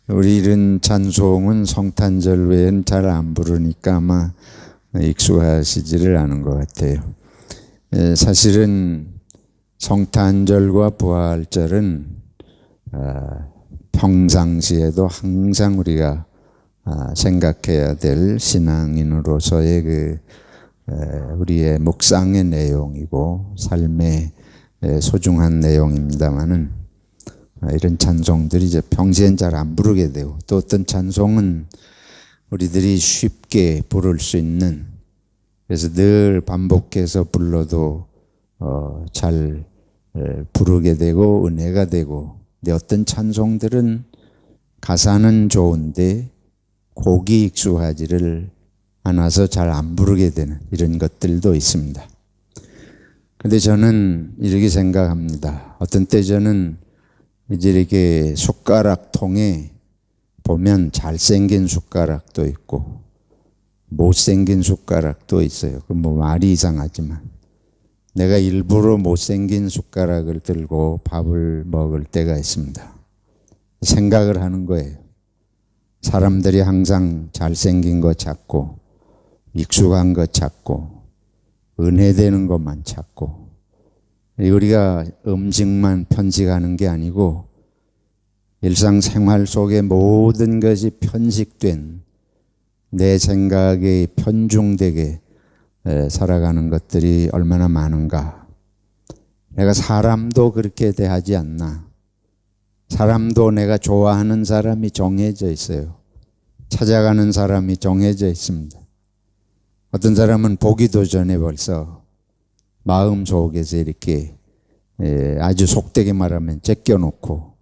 우리는 찬송은 성탄절 외엔 잘 안 부르니까 아마 익숙하시지를 않은 것 같아요. 사실은 성탄절과 부활절은 평상시에도 항상 우리가 생각해야 될 신앙인으로서의 우리의 묵상의 내용이고 삶의 소중한 내용입니다만은 이런 찬송들이 이제 평소엔 잘 안 부르게 되고, 또 어떤 찬송은 우리들이 쉽게 부를 수 있는, 그래서 늘 반복해서 불러도 잘 부르게 되고 은혜가 되고, 근데 어떤 찬송들은 가사는 좋은데 곡이 익숙하지를 않아서 잘 안 부르게 되는 이런 것들도 있습니다. 근데 저는 이렇게 생각합니다. 어떤 때 저는 이제 이렇게 숟가락통에 보면 잘생긴 숟가락도 있고 못생긴 숟가락도 있어요. 뭐 말이 이상하지만 내가 일부러 못생긴 숟가락을 들고 밥을 먹을 때가 있습니다. 생각을 하는 거예요. 사람들이 항상 잘생긴 거 찾고 익숙한 거 찾고 은혜되는 것만 찾고, 우리가 음식만 편식하는 게 아니고 일상생활 속에 모든 것이 편식된 내 생각에 편중되게 살아가는 것들이 얼마나 많은가. 내가 사람도 그렇게 대하지 않나. 사람도 내가 좋아하는 사람이 정해져 있어요. 찾아가는 사람이 정해져 있습니다. 어떤 사람은 보기도 전에 벌써 마음속에서 이렇게 아주 속되게 말하면 제껴놓고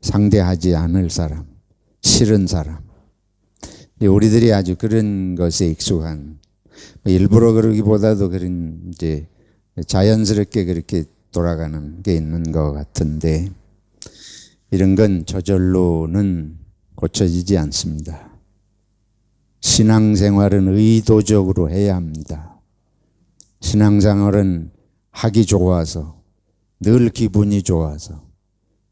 상대하지 않을 사람, 싫은 사람. 우리들이 아주 그런 것에 익숙한, 일부러 그러기보다도 그런 이제 자연스럽게 그렇게 돌아가는 게 있는 것 같은데, 이런 건 저절로는 고쳐지지 않습니다. 신앙생활은 의도적으로 해야 합니다. 신앙생활은 하기 좋아서, 늘 기분이 좋아서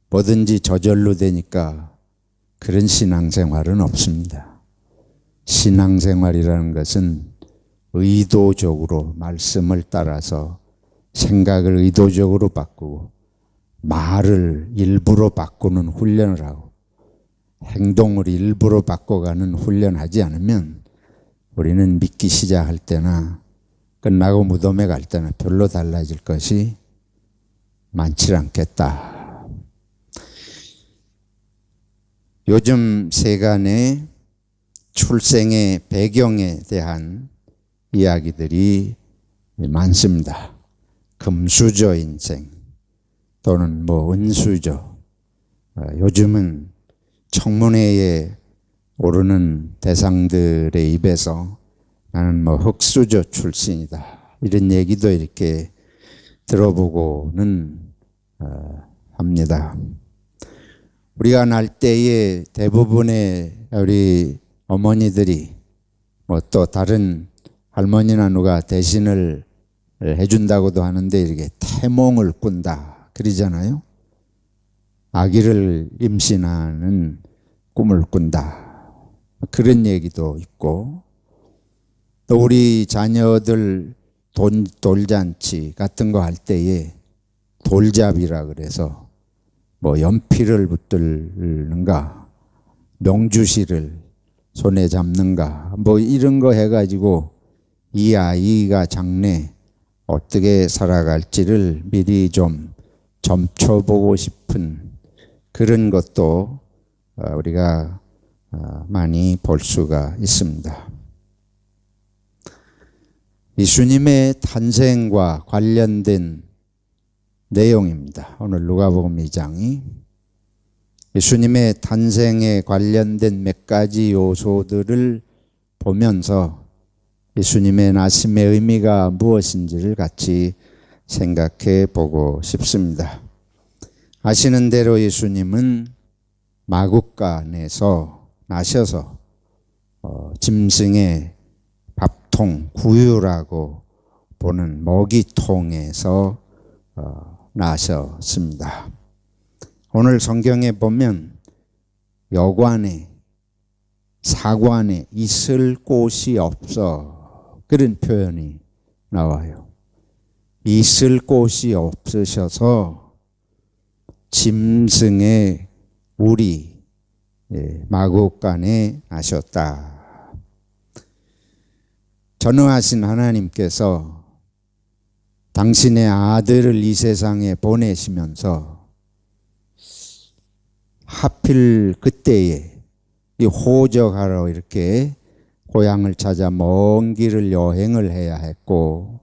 뭐든지 저절로 되니까 그런 신앙생활은 없습니다. 신앙생활이라는 것은 의도적으로 말씀을 따라서 생각을 의도적으로 바꾸고 말을 일부러 바꾸는 훈련을 하고 행동을 일부러 바꿔가는 훈련하지 않으면 우리는 믿기 시작할 때나 끝나고 무덤에 갈 때나 별로 달라질 것이 많지 않겠다. 요즘 세간의 출생의 배경에 대한 이야기들이 많습니다. 금수저 인생 또는 은수저, 요즘은 청문회에 오르는 대상들의 입에서 나는 흙수저 출신이다, 이런 얘기도 이렇게 들어보고는 합니다. 우리가 날 때에 대부분의 우리 어머니들이 또 다른 할머니나 누가 대신을 해준다고도 하는데 이렇게 태몽을 꾼다 그러잖아요. 아기를 임신하는 꿈을 꾼다, 그런 얘기도 있고, 또 우리 자녀들 돌잔치 같은 거 할 때에 돌잡이라 그래서 연필을 붙들는가 명주실을 손에 잡는가 이런 거 해가지고 이 아이가 장래 어떻게 살아갈지를 미리 좀 점쳐보고 싶은 그런 것도 우리가 많이 볼 수가 있습니다. 예수님의 탄생과 관련된 내용입니다. 오늘 누가복음 2장이 예수님의 탄생에 관련된 몇 가지 요소들을 보면서 예수님의 나심의 의미가 무엇인지를 같이 생각해 보고 싶습니다. 아시는 대로 예수님은 마구간에서 나셔서 짐승의 밥통, 구유라고 보는 먹이통에서 나셨습니다. 오늘 성경에 보면 여관에 사관에 있을 곳이 없어. 그런 표현이 나와요. 있을 곳이 없으셔서 짐승의 우리 마국간에 하셨다. 전능하신 하나님께서 당신의 아들을 이 세상에 보내시면서 하필 그때에 이 호적하러 이렇게 고향을 찾아 먼 길을 여행을 해야 했고,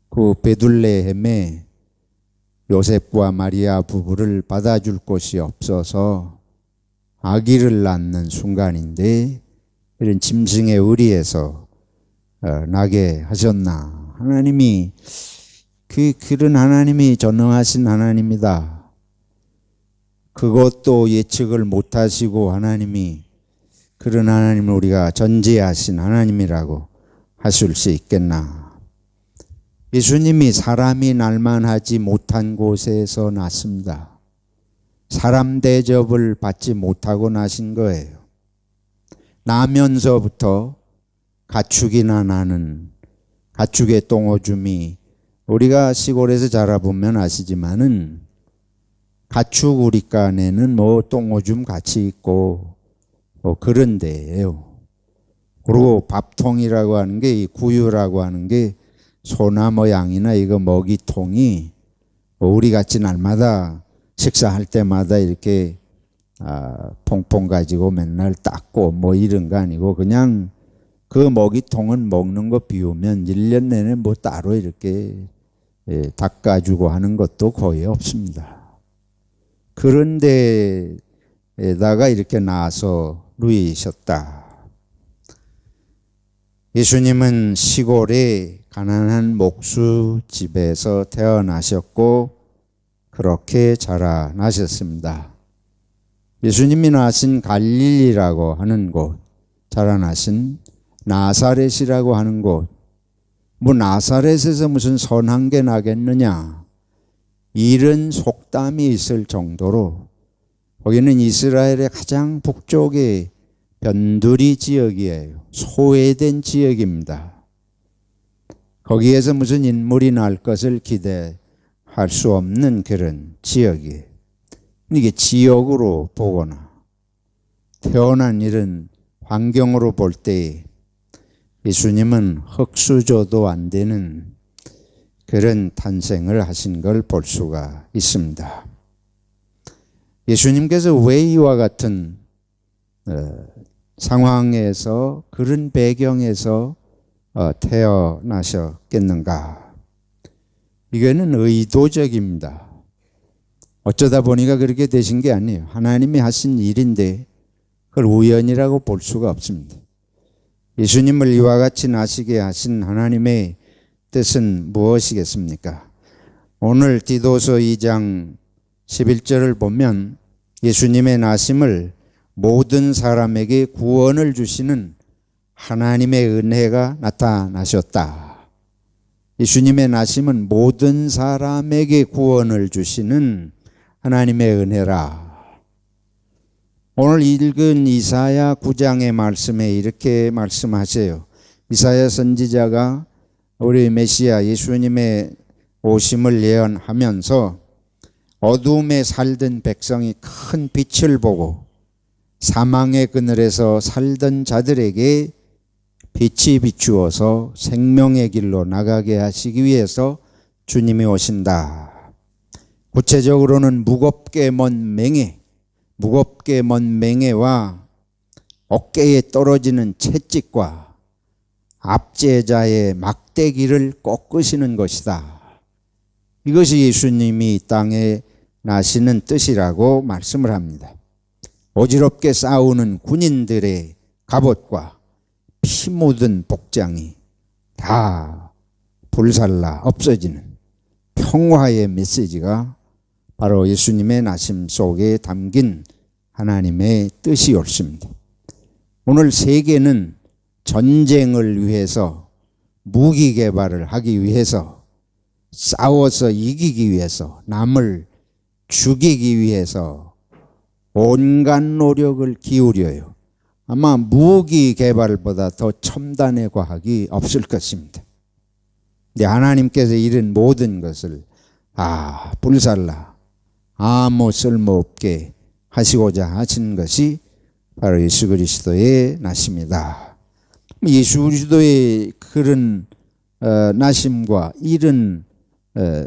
그 베들레헴에 요셉과 마리아 부부를 받아줄 곳이 없어서 아기를 낳는 순간인데 이런 짐승의 의리에서 나게 하셨나. 하나님이 그런 하나님이 전능하신 하나님이다. 그것도 예측을 못하시고 하나님이 그런 하나님을 우리가 전지하신 하나님이라고 하실 수 있겠나. 예수님이 사람이 날만하지 못한 곳에서 났습니다. 사람 대접을 받지 못하고 나신 거예요. 나면서부터 가축이나 나는 가축의 똥오줌이, 우리가 시골에서 자라보면 아시지만은 가축 우리간에는 뭐 똥오줌 같이 있고 그런 데예요. 그리고 밥통이라고 하는 게, 이 구유라고 하는 게 소나 뭐 양이나 이거 먹이통이 우리 같이 날마다 식사할 때마다 이렇게 퐁퐁 가지고 맨날 닦고 뭐 이런 거 아니고, 그냥 그 먹이통은 먹는 거 비우면 1년 내내 뭐 따로 이렇게 닦아주고 하는 것도 거의 없습니다. 그런 데에다가 이렇게 나와서 누이셨다. 예수님은 시골의 가난한 목수 집에서 태어나셨고 그렇게 자라나셨습니다. 예수님이 나신 갈릴리라고 하는 곳, 자라나신 나사렛이라고 하는 곳, 뭐 나사렛에서 무슨 선한 게 나겠느냐, 이런 속담이 있을 정도로 거기는 이스라엘의 가장 북쪽의 변두리 지역이에요. 소외된 지역입니다. 거기에서 무슨 인물이 날 것을 기대할 수 없는 그런 지역이에요. 이게 지역으로 보거나 태어난 이런 환경으로 볼 때 예수님은 흙수저도 안 되는 그런 탄생을 하신 걸 볼 수가 있습니다. 예수님께서 왜 이와 같은 상황에서, 그런 배경에서 태어나셨겠는가? 이거는 의도적입니다. 어쩌다 보니까 그렇게 되신 게 아니에요. 하나님이 하신 일인데 그걸 우연이라고 볼 수가 없습니다. 예수님을 이와 같이 나시게 하신 하나님의 뜻은 무엇이겠습니까? 오늘 디도서 2장 11절을 보면 예수님의 나심을 모든 사람에게 구원을 주시는 하나님의 은혜가 나타나셨다. 예수님의 나심은 모든 사람에게 구원을 주시는 하나님의 은혜라. 오늘 읽은 이사야 9장의 말씀에 이렇게 말씀하세요. 이사야 선지자가 우리 메시아 예수님의 오심을 예언하면서 어두움에 살던 백성이 큰 빛을 보고 사망의 그늘에서 살던 자들에게 빛이 비추어서 생명의 길로 나가게 하시기 위해서 주님이 오신다. 구체적으로는 무겁게 먼 맹해와 어깨에 떨어지는 채찍과 압제자의 막대기를 꺾으시는 것이다. 이것이 예수님이 이 땅에 나시는 뜻이라고 말씀을 합니다. 어지럽게 싸우는 군인들의 갑옷과 피 묻은 복장이 다 불살라 없어지는 평화의 메시지가 바로 예수님의 나심 속에 담긴 하나님의 뜻이 옳습니다. 오늘 세계는 전쟁을 위해서, 무기 개발을 하기 위해서, 싸워서 이기기 위해서, 남을 죽이기 위해서 온갖 노력을 기울여요. 아마 무기 개발보다 더 첨단의 과학이 없을 것입니다. 근데 하나님께서 이런 모든 것을 불살라 아무 쓸모없게 하시고자 하신 것이 바로 예수 그리스도의 나심이다. 예수 그리스도의 그런 나심과 이런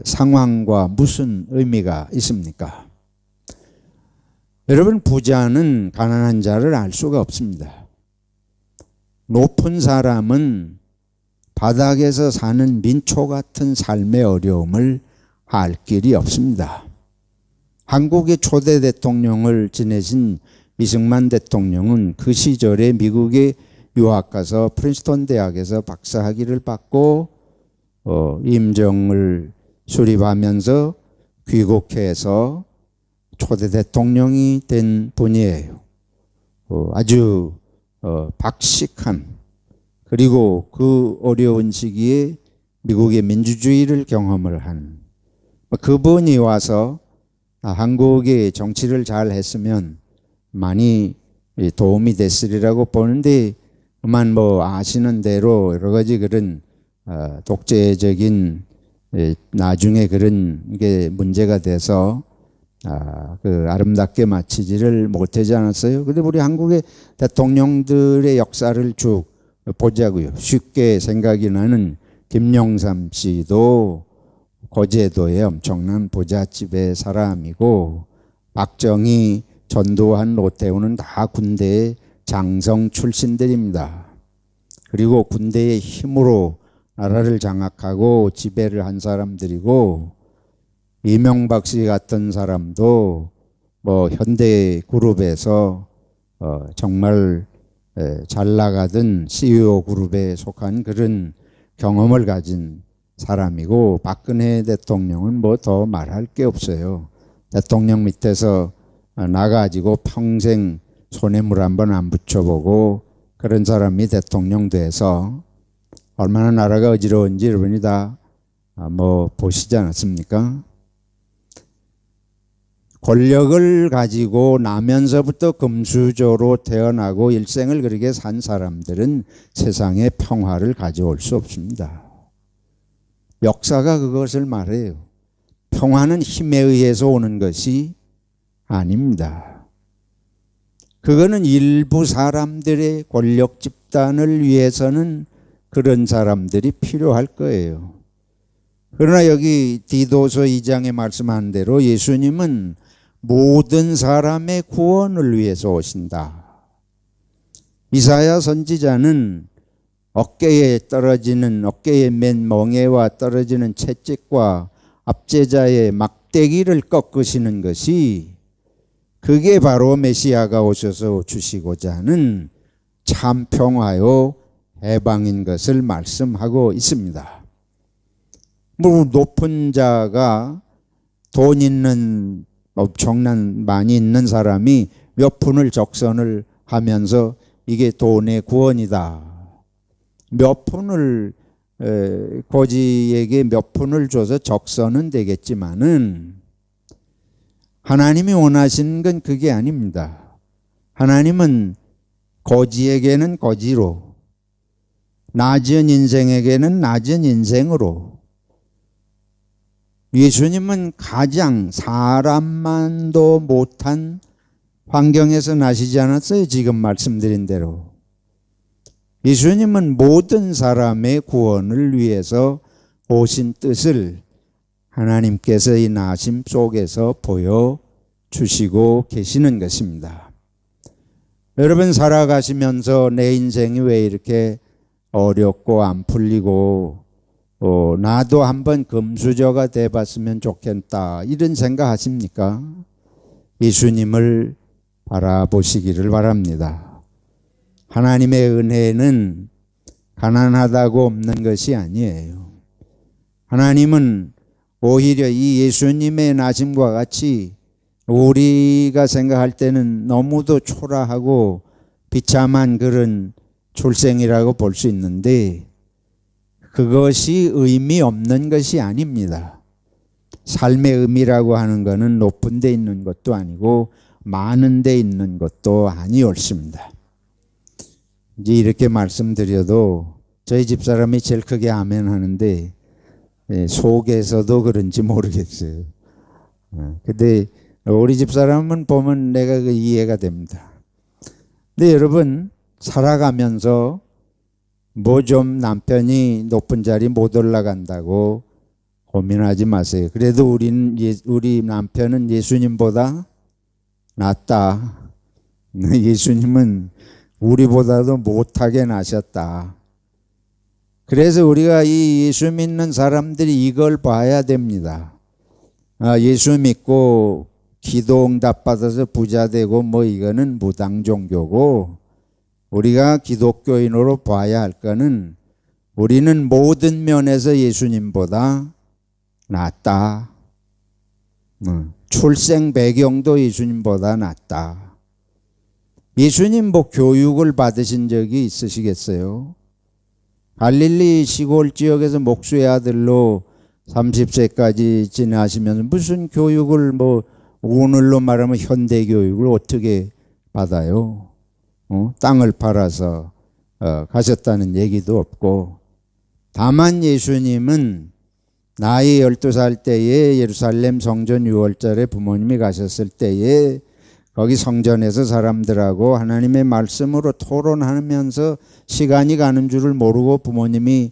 상황과 무슨 의미가 있습니까? 여러분, 부자는 가난한 자를 알 수가 없습니다. 높은 사람은 바닥에서 사는 민초 같은 삶의 어려움을 알 길이 없습니다. 한국의 초대 대통령을 지내신 이승만 대통령은 그 시절에 미국에 유학 가서 프린스턴 대학에서 박사학위를 받고 임정을 수립하면서 귀국해서 초대 대통령이 된 분이에요. 아주 박식한, 그리고 그 어려운 시기에 미국의 민주주의를 경험을 한 그분이 와서 한국의 정치를 잘 했으면 많이 도움이 됐으리라고 보는데, 그만 아시는 대로 여러 가지 그런 독재적인 나중에 그런 게 문제가 돼서 그 아름답게 마치지를 못하지 않았어요. 그런데 우리 한국의 대통령들의 역사를 쭉 보자고요. 쉽게 생각이 나는 김영삼 씨도 거제도의 엄청난 부잣집의 사람이고, 박정희, 전두환, 노태우는 다 군대의 장성 출신들입니다. 그리고 군대의 힘으로 나라를 장악하고 지배를 한 사람들이고, 이명박 씨 같은 사람도 현대그룹에서 정말 잘 나가던 CEO 그룹에 속한 그런 경험을 가진 사람이고, 박근혜 대통령은 더 말할 게 없어요. 대통령 밑에서 나가지고 평생 손에 물 한 번 안 붙여보고 그런 사람이 대통령 돼서 얼마나 나라가 어지러운지 여러분이 다 보시지 않았습니까? 권력을 가지고 나면서부터 금수저로 태어나고 일생을 그렇게 산 사람들은 세상에 평화를 가져올 수 없습니다. 역사가 그것을 말해요. 평화는 힘에 의해서 오는 것이 아닙니다. 그거는 일부 사람들의 권력 집단을 위해서는 그런 사람들이 필요할 거예요. 그러나 여기 디도서 2장에 말씀한 대로 예수님은 모든 사람의 구원을 위해서 오신다. 이사야 선지자는 어깨에 맨 멍에와 떨어지는 채찍과 압제자의 막대기를 꺾으시는 것이, 그게 바로 메시아가 오셔서 주시고자 하는 참 평화요 해방인 것을 말씀하고 있습니다. 높은 자가 돈 있는 엄청난 많이 있는 사람이 몇 푼을 적선을 하면서 이게 돈의 구원이다. 몇 푼을 거지에게 몇 푼을 줘서 적선은 되겠지만은 하나님이 원하시는 건 그게 아닙니다. 하나님은 거지에게는 거지로, 낮은 인생에게는 낮은 인생으로, 예수님은 가장 사람만도 못한 환경에서 나시지 않았어요. 지금 말씀드린 대로. 예수님은 모든 사람의 구원을 위해서 오신 뜻을 하나님께서 이 나심 속에서 보여주시고 계시는 것입니다. 여러분, 살아가시면서 내 인생이 왜 이렇게 어렵고 안 풀리고 나도 한번 금수저가 돼봤으면 좋겠다, 이런 생각 하십니까? 예수님을 바라보시기를 바랍니다. 하나님의 은혜는 가난하다고 없는 것이 아니에요. 하나님은 오히려 이 예수님의 나심과 같이 우리가 생각할 때는 너무도 초라하고 비참한 그런 출생이라고 볼 수 있는데, 그것이 의미 없는 것이 아닙니다. 삶의 의미라고 하는 것은 높은 데 있는 것도 아니고 많은 데 있는 것도 아니었습니다. 이제 이렇게 말씀드려도 저희 집사람이 제일 크게 아멘 하는데 속에서도 그런지 모르겠어요. 근데 우리 집사람은 보면 내가 그 이해가 됩니다. 근데 여러분 살아가면서 뭐 좀 남편이 높은 자리 못 올라간다고 고민하지 마세요. 그래도 우리 남편은 예수님보다 낫다. 예수님은 우리보다도 못하게 나셨다. 그래서 우리가 이 예수 믿는 사람들이 이걸 봐야 됩니다. 예수 믿고 기도 응답 받아서 부자 되고 뭐 이거는 무당 종교고, 우리가 기독교인으로 봐야 할 거는 우리는 모든 면에서 예수님보다 낫다. 출생 배경도 예수님보다 낫다. 예수님 뭐 교육을 받으신 적이 있으시겠어요? 갈릴리 시골 지역에서 목수의 아들로 30세까지 지나시면서 무슨 교육을 뭐 오늘로 말하면 현대 교육을 어떻게 받아요? 땅을 팔아서 가셨다는 얘기도 없고, 다만 예수님은 나이 12살 때에 예루살렘 성전 6월절에 부모님이 가셨을 때에 거기 성전에서 사람들하고 하나님의 말씀으로 토론하면서 시간이 가는 줄을 모르고 부모님이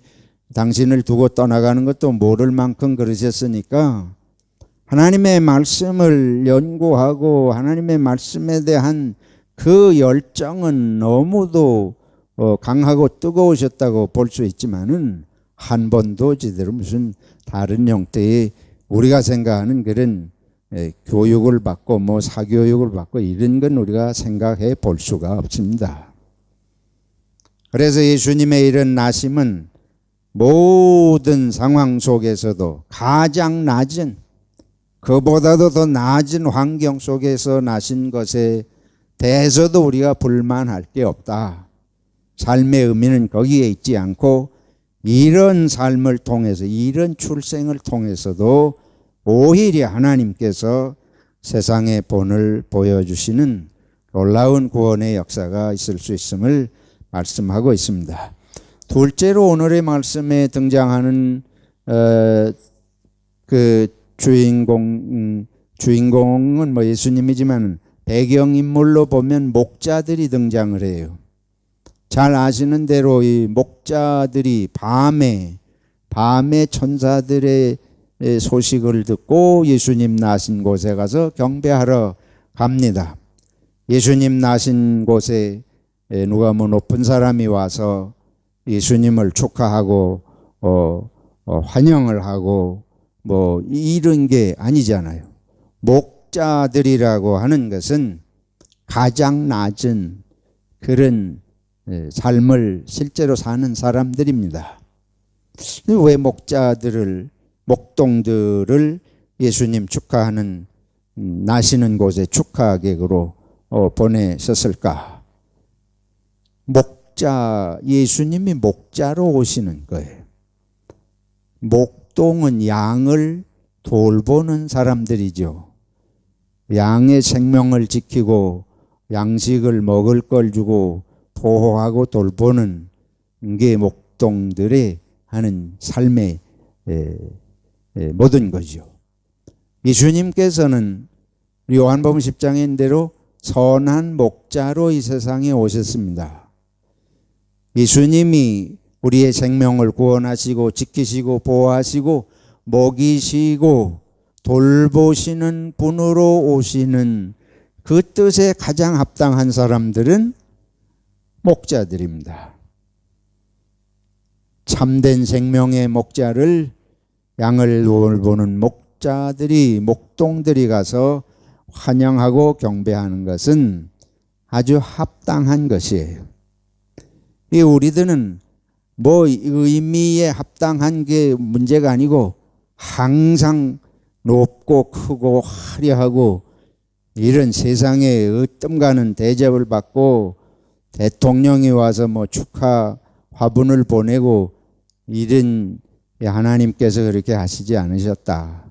당신을 두고 떠나가는 것도 모를 만큼 그러셨으니까 하나님의 말씀을 연구하고 하나님의 말씀에 대한 그 열정은 너무도 강하고 뜨거우셨다고 볼 수 있지만은 한 번도 제대로 무슨 다른 형태의 우리가 생각하는 그런 교육을 받고 뭐 사교육을 받고 이런 건 우리가 생각해 볼 수가 없습니다. 그래서 예수님의 이런 나심은 모든 상황 속에서도 가장 낮은, 그보다도 더 낮은 환경 속에서 나신 것에 대해서도 우리가 불만할 게 없다. 삶의 의미는 거기에 있지 않고 이런 삶을 통해서, 이런 출생을 통해서도 오히려 하나님께서 세상의 본을 보여주시는 놀라운 구원의 역사가 있을 수 있음을 말씀하고 있습니다. 둘째로 오늘의 말씀에 등장하는 그 주인공은 뭐 예수님이지만 배경인물로 보면 목자들이 등장을 해요. 잘 아시는 대로 이 목자들이 밤에 천사들의 소식을 듣고 예수님 나신 곳에 가서 경배하러 갑니다. 예수님 나신 곳에 누가 뭐 높은 사람이 와서 예수님을 축하하고 환영을 하고 뭐 이런 게 아니잖아요. 목자들이라고 하는 것은 가장 낮은 그런 삶을 실제로 사는 사람들입니다. 왜 목동들을 예수님 축하하는 나시는 곳에 축하객으로 보내셨을까? 예수님이 목자로 오시는 거예요. 목동은 양을 돌보는 사람들이죠. 양의 생명을 지키고 양식을 먹을 걸 주고 보호하고 돌보는 게 목동들의 하는 삶의 모든 거죠. 예수님께서는 요한복음 10장인 대로 선한 목자로 이 세상에 오셨습니다. 예수님이 우리의 생명을 구원하시고 지키시고 보호하시고 먹이시고 돌보시는 분으로 오시는 그 뜻에 가장 합당한 사람들은 목자들입니다. 참된 생명의 목자를 양을 돌보는 목동들이 가서 환영하고 경배하는 것은 아주 합당한 것이에요. 이 우리들은 뭐 의미에 합당한 게 문제가 아니고 항상 높고 크고 화려하고 이런 세상에 으뜸가는 대접을 받고 대통령이 와서 뭐 축하 화분을 보내고 이런 하나님께서 그렇게 하시지 않으셨다.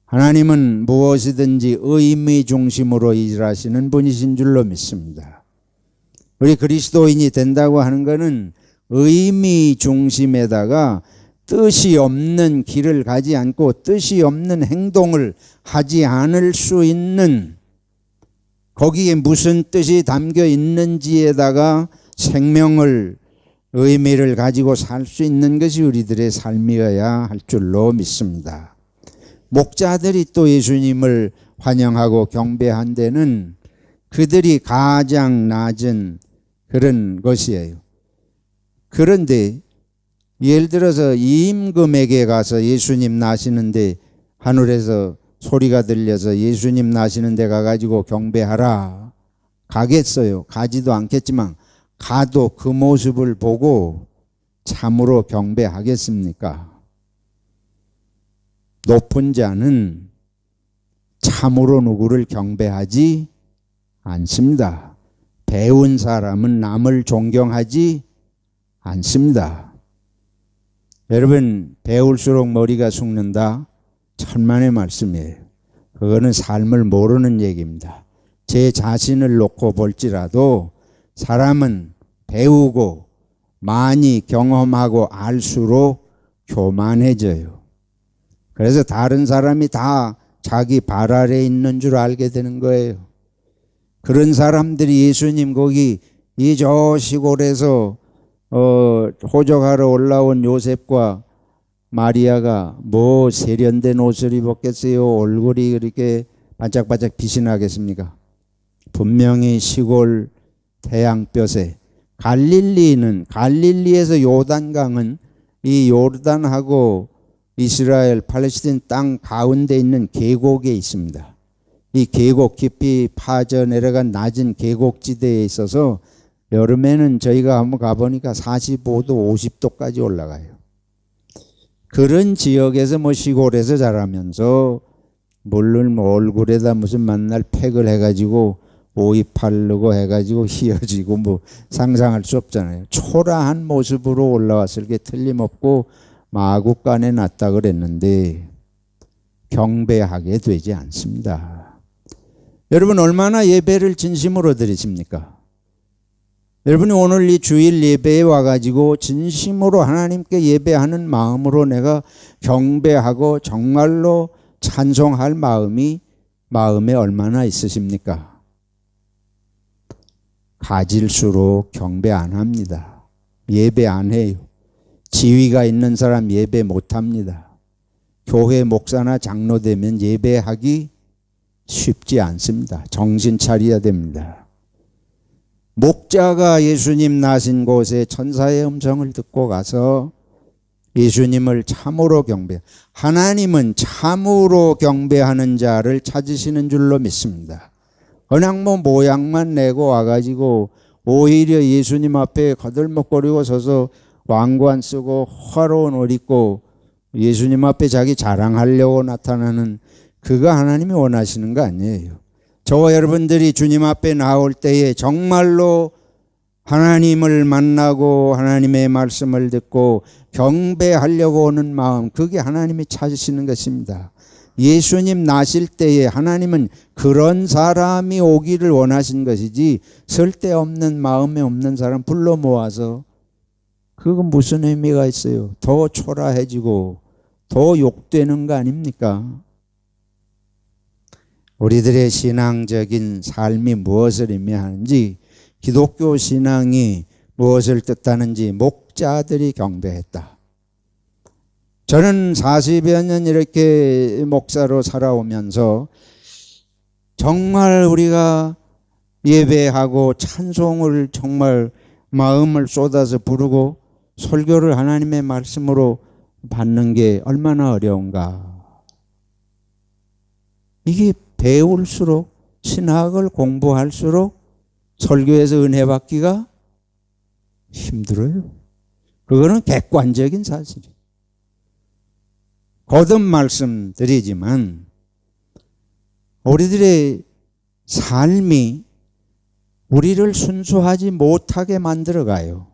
하나님은 무엇이든지 의미 중심으로 일하시는 분이신 줄로 믿습니다. 우리 그리스도인이 된다고 하는 것은 의미 중심에다가 뜻이 없는 길을 가지 않고 뜻이 없는 행동을 하지 않을 수 있는, 거기에 무슨 뜻이 담겨 있는지에다가 생명을, 의미를 가지고 살 수 있는 것이 우리들의 삶이어야 할 줄로 믿습니다. 목자들이 또 예수님을 환영하고 경배한 데는 그들이 가장 낮은 그런 것이에요. 그런데 예를 들어서 임금에게 가서 예수님 나시는데 하늘에서 소리가 들려서 예수님 나시는 데 가가지고 경배하라 가겠어요? 가지도 않겠지만 가도 그 모습을 보고 참으로 경배하겠습니까? 높은 자는 참으로 누구를 경배하지 않습니다. 배운 사람은 남을 존경하지 않습니다. 여러분, 배울수록 머리가 숙는다? 천만의 말씀이에요. 그거는 삶을 모르는 얘기입니다. 제 자신을 놓고 볼지라도 사람은 배우고 많이 경험하고 알수록 교만해져요. 그래서 다른 사람이 다 자기 발 아래에 있는 줄 알게 되는 거예요. 그런 사람들이 예수님 거기 이 저 시골에서 호적하러 올라온 요셉과 마리아가 뭐 세련된 옷을 입었겠어요? 얼굴이 그렇게 반짝반짝 빛이 나겠습니까? 분명히 시골 태양볕에 갈릴리에서 요단강은 이 요르단하고 이스라엘 팔레스타인 땅 가운데 있는 계곡에 있습니다. 이 계곡 깊이 파져 내려간 낮은 계곡지대에 있어서 여름에는 저희가 한번 가보니까 45도 50도까지 올라가요. 그런 지역에서 뭐 시골에서 자라면서 물론 뭐 얼굴에다 무슨 만날 팩을 해가지고 오이 바르고 해가지고 휘어지고 뭐 상상할 수 없잖아요. 초라한 모습으로 올라왔을 게 틀림없고 마구간에 났다 그랬는데 경배하게 되지 않습니다. 여러분, 얼마나 예배를 진심으로 드리십니까? 여러분이 오늘 이 주일 예배에 와가지고 진심으로 하나님께 예배하는 마음으로 내가 경배하고 정말로 찬송할 마음에 얼마나 있으십니까? 가질수록 경배 안 합니다. 예배 안 해요. 지위가 있는 사람 예배 못 합니다. 교회 목사나 장로 되면 예배하기 쉽지 않습니다. 정신 차려야 됩니다. 목자가 예수님 나신 곳에 천사의 음성을 듣고 가서 예수님을 참으로 경배, 하나님은 참으로 경배하는 자를 찾으시는 줄로 믿습니다. 그냥 뭐 모양만 내고 와가지고 오히려 예수님 앞에 거들먹거리고 서서 왕관 쓰고 화로운 옷 입고 예수님 앞에 자기 자랑하려고 나타나는, 그거 하나님이 원하시는 거 아니에요. 저와 여러분들이 주님 앞에 나올 때에 정말로 하나님을 만나고 하나님의 말씀을 듣고 경배하려고 오는 마음, 그게 하나님이 찾으시는 것입니다. 예수님 나실 때에 하나님은 그런 사람이 오기를 원하신 것이지 쓸데없는 마음에 없는 사람 불러 모아서 그건 무슨 의미가 있어요? 더 초라해지고 더 욕되는 거 아닙니까? 우리들의 신앙적인 삶이 무엇을 의미하는지, 기독교 신앙이 무엇을 뜻하는지 목자들이 경배했다. 저는 40여 년 이렇게 목사로 살아오면서 정말 우리가 예배하고 찬송을 정말 마음을 쏟아서 부르고 설교를 하나님의 말씀으로 받는 게 얼마나 어려운가. 이게 배울수록, 신학을 공부할수록 설교에서 은혜 받기가 힘들어요. 그거는 객관적인 사실이에요. 거듭 말씀드리지만 우리들의 삶이 우리를 순수하지 못하게 만들어가요.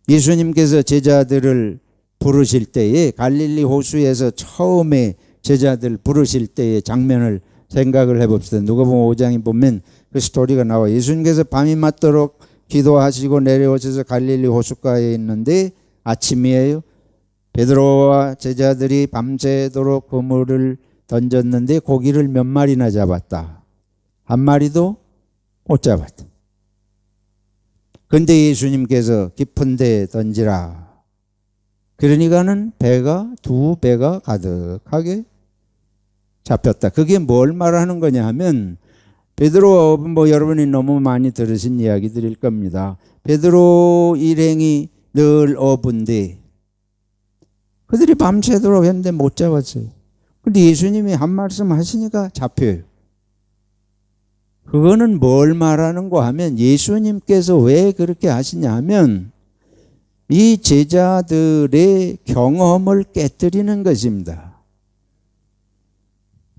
예수님께서 제자들을 부르실 때에 갈릴리 호수에서 처음에 제자들 부르실 때의 장면을 생각을 해봅시다. 누가복음 5장에 보면 그 스토리가 나와. 예수님께서 밤이 맞도록 기도하시고 내려오셔서 갈릴리 호숫가에 있는데 아침이에요. 베드로와 제자들이 밤새도록 그물을 던졌는데 고기를 몇 마리나 잡았다. 한 마리도 못 잡았다. 근데 예수님께서 깊은 데 던지라. 그러니까는 배가 두 배가 가득하게 잡혔다. 그게 뭘 말하는 거냐 하면 베드로 여러분이 너무 많이 들으신 이야기들일 겁니다. 베드로 일행이 늘 어부인데 그들이 밤새도록 했는데 못 잡았어요. 근데 예수님이 한 말씀 하시니까 잡혀요. 그거는 뭘 말하는 거 하면 예수님께서 왜 그렇게 하시냐 하면 이 제자들의 경험을 깨뜨리는 것입니다.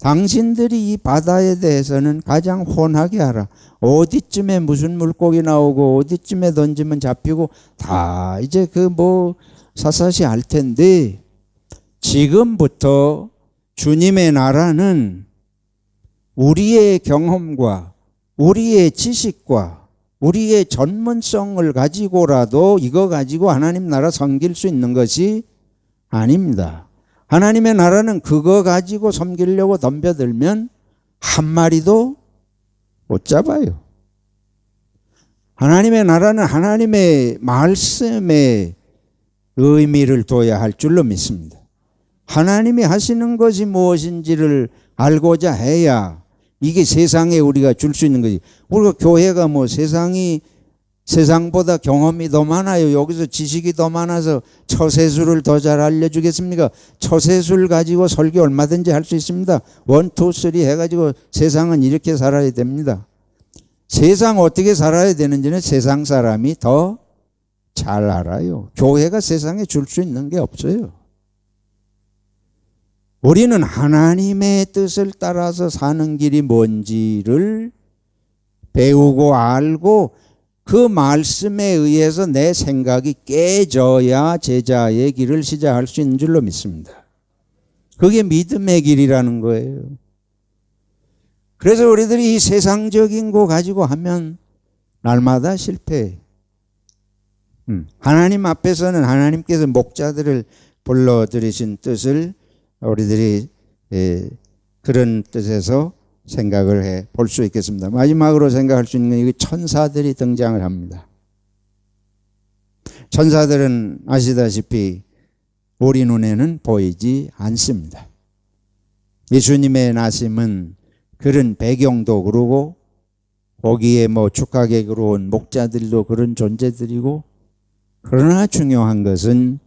당신들이 이 바다에 대해서는 가장 훤하게 알아. 어디쯤에 무슨 물고기 나오고 어디쯤에 던지면 잡히고 다 이제 사사시 알 텐데 지금부터 주님의 나라는 우리의 경험과 우리의 지식과 우리의 전문성을 가지고라도 이거 가지고 하나님 나라 섬길 수 있는 것이 아닙니다. 하나님의 나라는 그거 가지고 섬기려고 덤벼들면 한 마리도 못 잡아요. 하나님의 나라는 하나님의 말씀에 의미를 둬야 할 줄로 믿습니다. 하나님이 하시는 것이 무엇인지를 알고자 해야 이게 세상에 우리가 줄 수 있는 거지. 우리가 교회가 세상보다 경험이 더 많아요. 여기서 지식이 더 많아서 처세술을 더 잘 알려주겠습니까? 처세술 가지고 설교 얼마든지 할 수 있습니다. 1, 2, 3 해가지고 세상은 이렇게 살아야 됩니다. 세상 어떻게 살아야 되는지는 세상 사람이 더 잘 알아요. 교회가 세상에 줄 수 있는 게 없어요. 우리는 하나님의 뜻을 따라서 사는 길이 뭔지를 배우고 알고 그 말씀에 의해서 내 생각이 깨져야 제자의 길을 시작할 수 있는 줄로 믿습니다. 그게 믿음의 길이라는 거예요. 그래서 우리들이 이 세상적인 거 가지고 하면 날마다 실패해. 하나님 앞에서는 하나님께서 목자들을 불러들이신 뜻을 우리들이 그런 뜻에서 생각을 해 볼 수 있겠습니다. 마지막으로 생각할 수 있는 건 천사들이 등장을 합니다. 천사들은 아시다시피 우리 눈에는 보이지 않습니다. 예수님의 나심은 그런 배경도 그러고 거기에 축하객으로 온 목자들도 그런 존재들이고 그러나 중요한 것은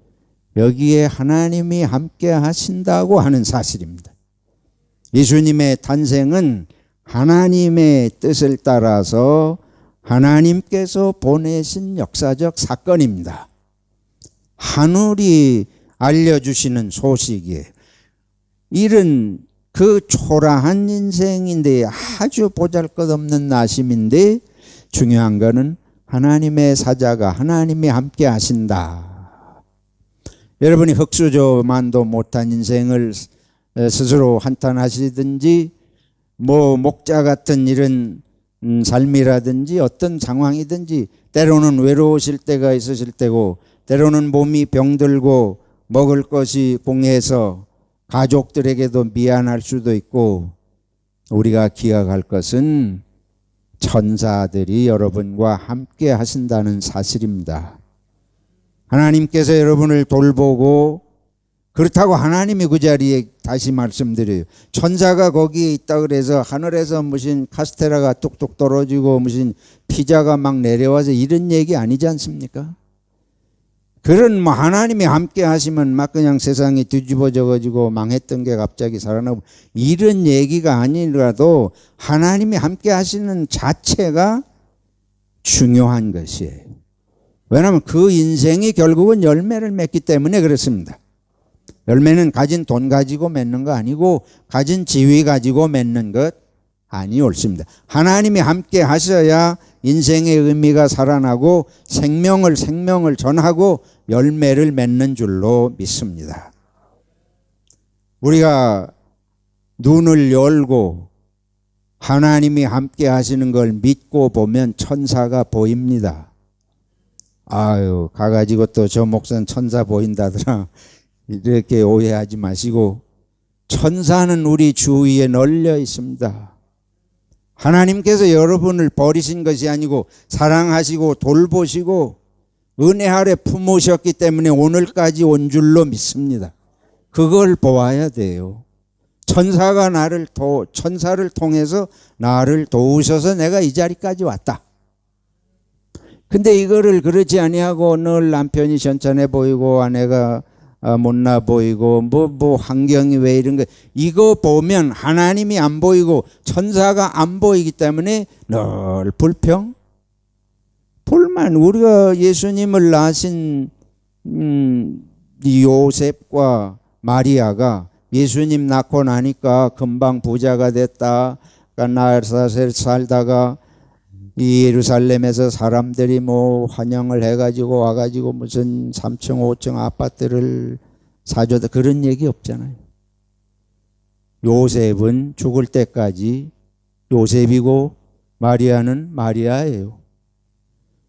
여기에 하나님이 함께 하신다고 하는 사실입니다. 예수님의 탄생은 하나님의 뜻을 따라서 하나님께서 보내신 역사적 사건입니다. 하늘이 알려주시는 소식이에요. 이런 그 초라한 인생인데 아주 보잘것없는 나심인데 중요한 거는 하나님의 사자가 하나님이 함께 하신다. 여러분이 흙수저만도 못한 인생을 스스로 한탄하시든지 목자 같은 이런 삶이라든지 어떤 상황이든지 때로는 외로우실 때가 있으실 때고 때로는 몸이 병들고 먹을 것이 공해서 가족들에게도 미안할 수도 있고 우리가 기억할 것은 천사들이 여러분과 함께 하신다는 사실입니다. 하나님께서 여러분을 돌보고 그렇다고 하나님이 그 자리에 다시 말씀드려요. 천사가 거기에 있다 그래서 하늘에서 무슨 카스테라가 뚝뚝 떨어지고 무슨 피자가 막 내려와서 이런 얘기 아니지 않습니까? 그런 하나님이 함께 하시면 막 그냥 세상이 뒤집어져 가지고 망했던 게 갑자기 살아나고 이런 얘기가 아니라도 하나님이 함께 하시는 자체가 중요한 것이에요. 왜냐하면 그 인생이 결국은 열매를 맺기 때문에 그렇습니다. 열매는 가진 돈 가지고 맺는 거 아니고 가진 지위 가지고 맺는 것 아니 옳습니다. 하나님이 함께 하셔야 인생의 의미가 살아나고 생명을 전하고 열매를 맺는 줄로 믿습니다. 우리가 눈을 열고 하나님이 함께 하시는 걸 믿고 보면 천사가 보입니다. 아유, 가가지고 또 저 목사는 천사 보인다더라. 이렇게 오해하지 마시고, 천사는 우리 주위에 널려 있습니다. 하나님께서 여러분을 버리신 것이 아니고 사랑하시고 돌보시고 은혜 아래 품으셨기 때문에 오늘까지 온 줄로 믿습니다. 그걸 보아야 돼요. 천사를 통해서 나를 도우셔서 내가 이 자리까지 왔다. 근데 이거를 그렇지 아니하고 늘 남편이 현찮해 보이고 아내가 못나 보이고 뭐 환경이 왜 이런 거, 이거 보면 하나님이 안 보이고 천사가 안 보이기 때문에 늘 불만. 우리가 예수님을 낳으신 요셉과 마리아가 예수님 낳고 나니까 금방 부자가 됐다. 나사렛 살다가 이 예루살렘에서 사람들이 뭐 환영을 해가지고 와가지고 무슨 3층 5층 아파트를 사줘다, 그런 얘기 없잖아요. 요셉은 죽을 때까지 요셉이고 마리아는 마리아예요.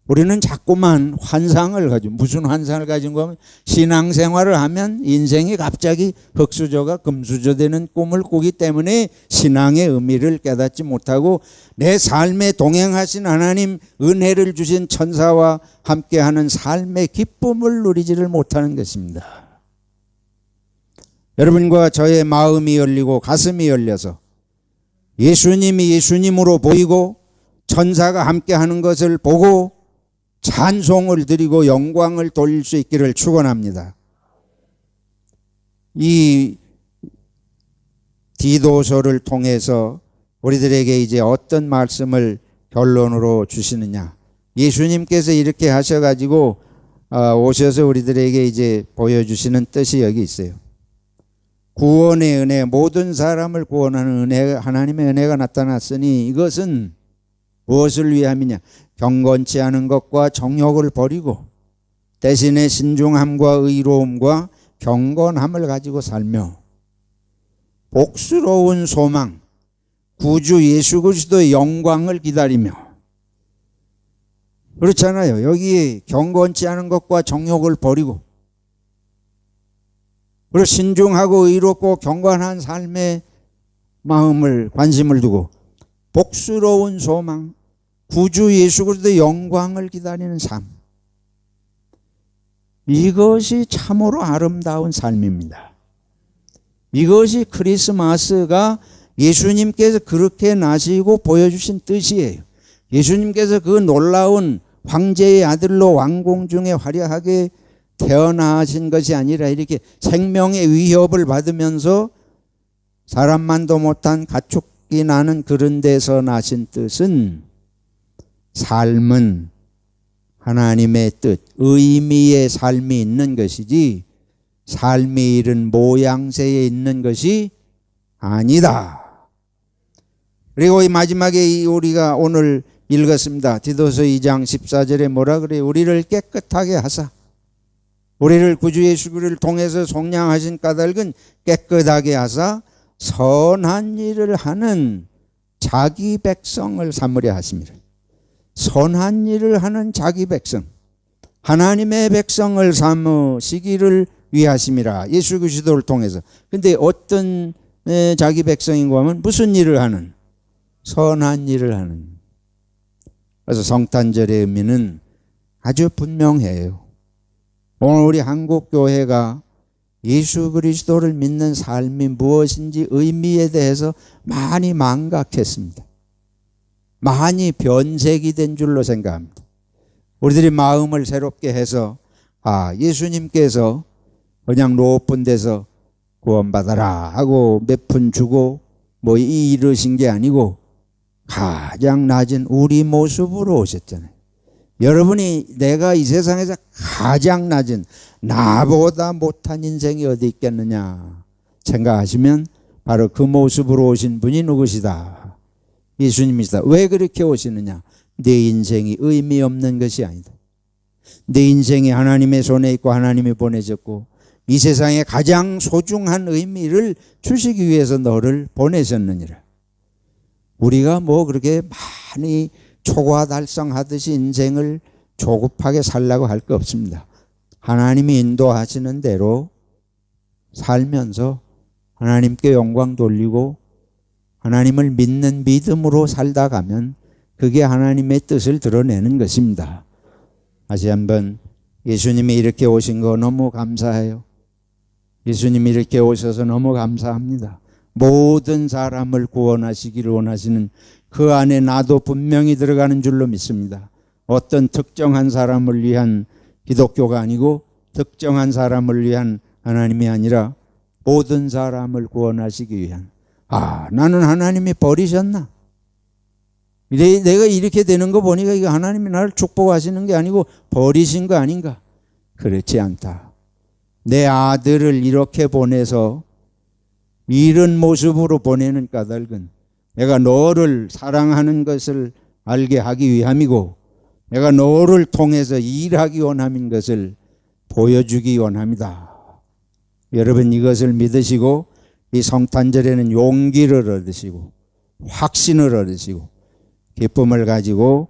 우리는 자꾸만 환상을 가지고, 무슨 환상을 가진 거면 신앙생활을 하면 인생이 갑자기 흙수저가 금수저 되는 꿈을 꾸기 때문에 신앙의 의미를 깨닫지 못하고 내 삶에 동행하신 하나님, 은혜를 주신 천사와 함께하는 삶의 기쁨을 누리지를 못하는 것입니다. 여러분과 저의 마음이 열리고 가슴이 열려서 예수님이 예수님으로 보이고 천사가 함께하는 것을 보고 찬송을 드리고 영광을 돌릴 수 있기를 축원합니다. 이 디도서를 통해서 우리들에게 이제 어떤 말씀을 결론으로 주시느냐. 예수님께서 이렇게 하셔가지고 오셔서 우리들에게 이제 보여주시는 뜻이 여기 있어요. 구원의 은혜, 모든 사람을 구원하는 은혜, 하나님의 은혜가 나타났으니 이것은 무엇을 위함이냐. 경건치 않은 것과 정욕을 버리고 대신에 신중함과 의로움과 경건함을 가지고 살며 복스러운 소망, 구주 예수 그리스도의 영광을 기다리며. 그렇잖아요. 여기 경건치 않은 것과 정욕을 버리고 그리고 신중하고 의롭고 경건한 삶에 마음을 관심을 두고 복스러운 소망, 구주 예수 그리스도의 영광을 기다리는 삶. 이것이 참으로 아름다운 삶입니다. 이것이 크리스마스가 예수님께서 그렇게 나시고 보여주신 뜻이에요. 예수님께서 그 놀라운 황제의 아들로 왕궁 중에 화려하게 태어나신 것이 아니라 이렇게 생명의 위협을 받으면서 사람만도 못한 가축이 나는 그런 데서 나신 뜻은, 삶은 하나님의 뜻, 의미의 삶이 있는 것이지 삶이 이른 모양새에 있는 것이 아니다. 그리고 이 마지막에 우리가 오늘 읽었습니다. 디도서 2장 14절에 뭐라 그래요? 우리를 깨끗하게 하사, 우리를 구주 예수 그리스도를 통해서 속량하신 까닭은 깨끗하게 하사 선한 일을 하는 자기 백성을 삼으려 하십니다. 선한 일을 하는 자기 백성, 하나님의 백성을 삼으시기를 위하심이라. 예수 그리스도를 통해서. 근데 어떤 자기 백성인가 하면 무슨 일을 하는? 선한 일을 하는. 그래서 성탄절의 의미는 아주 분명해요. 오늘 우리 한국교회가 예수 그리스도를 믿는 삶이 무엇인지 의미에 대해서 많이 망각했습니다. 많이 변색이 된 줄로 생각합니다. 우리들이 마음을 새롭게 해서 예수님께서 그냥 높은 데서 구원받아라 하고 몇 푼 주고 뭐 이러신 게 아니고 가장 낮은 우리 모습으로 오셨잖아요. 여러분이 내가 이 세상에서 가장 낮은, 나보다 못한 인생이 어디 있겠느냐 생각하시면 바로 그 모습으로 오신 분이 누구시다? 예수님이시다. 왜 그렇게 오시느냐? 내 인생이 의미 없는 것이 아니다. 내 인생이 하나님의 손에 있고 하나님이 보내셨고 이 세상에 가장 소중한 의미를 주시기 위해서 너를 보내셨느니라. 우리가 뭐 그렇게 많이 초과 달성하듯이 인생을 조급하게 살라고 할 거 없습니다. 하나님이 인도하시는 대로 살면서 하나님께 영광 돌리고 하나님을 믿는 믿음으로 살다 가면 그게 하나님의 뜻을 드러내는 것입니다. 다시 한번 예수님이 이렇게 오신 거 너무 감사해요. 예수님이 이렇게 오셔서 너무 감사합니다. 모든 사람을 구원하시기를 원하시는 그 안에 나도 분명히 들어가는 줄로 믿습니다. 어떤 특정한 사람을 위한 기독교가 아니고 특정한 사람을 위한 하나님이 아니라 모든 사람을 구원하시기 위한. 나는 하나님이 버리셨나? 내가 이렇게 되는 거 보니까 이거 하나님이 나를 축복하시는 게 아니고 버리신 거 아닌가? 그렇지 않다. 내 아들을 이렇게 보내서 이런 모습으로 보내는 까닭은 내가 너를 사랑하는 것을 알게 하기 위함이고 내가 너를 통해서 일하기 원함인 것을 보여주기 원합니다. 여러분 이것을 믿으시고 이 성탄절에는 용기를 얻으시고 확신을 얻으시고 기쁨을 가지고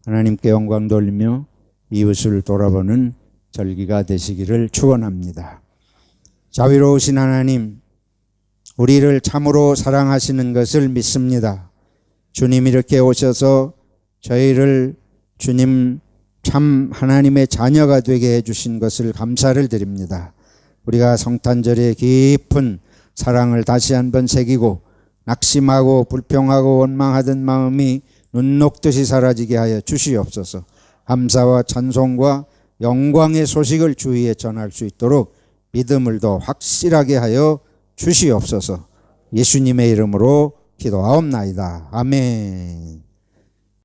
하나님께 영광 돌리며 이웃을 돌아보는 절기가 되시기를 축원합니다. 자비로우신 하나님, 우리를 참으로 사랑하시는 것을 믿습니다. 주님 이렇게 오셔서 저희를 주님 참 하나님의 자녀가 되게 해주신 것을 감사를 드립니다. 우리가 성탄절의 깊은 사랑을 다시 한번 새기고 낙심하고 불평하고 원망하던 마음이 눈 녹듯이 사라지게 하여 주시옵소서. 감사와 찬송과 영광의 소식을 주위에 전할 수 있도록 믿음을 더 확실하게 하여 주시옵소서. 예수님의 이름으로 기도하옵나이다. 아멘.